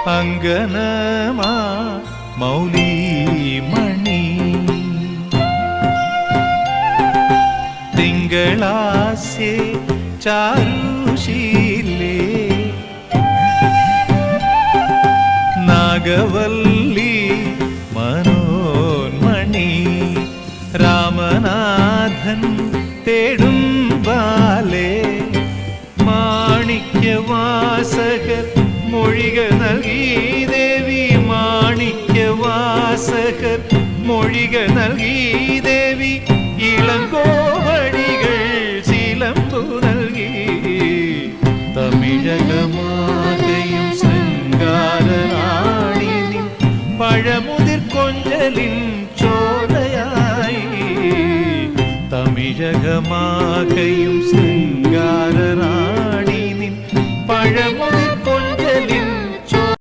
അങ്കനമാ മൗലിമണി തിങ്കളാസ്യേ ചാരുശീലേ നാഗവല്ലി മനോന്മണി രാമനാഥൻ തേടും ബാലേ മാണിക്യവാസകർ മൊഴികൾ നൽകി ദേവി മാണിക്യവാസകർ മൊഴികൾ നൽകി ദേവി ഇളങ്കോവടികൾ ചിലമ്പു നൽകി തമിഴകമാകയും ശൃംഗാരറാണി നിൻ പഴമുതിർ കൊഞ്ചലിൻ ചോലയായി തമിഴകമാകയും ശൃംഗാരറാണി നിൻ പഴമുതിർ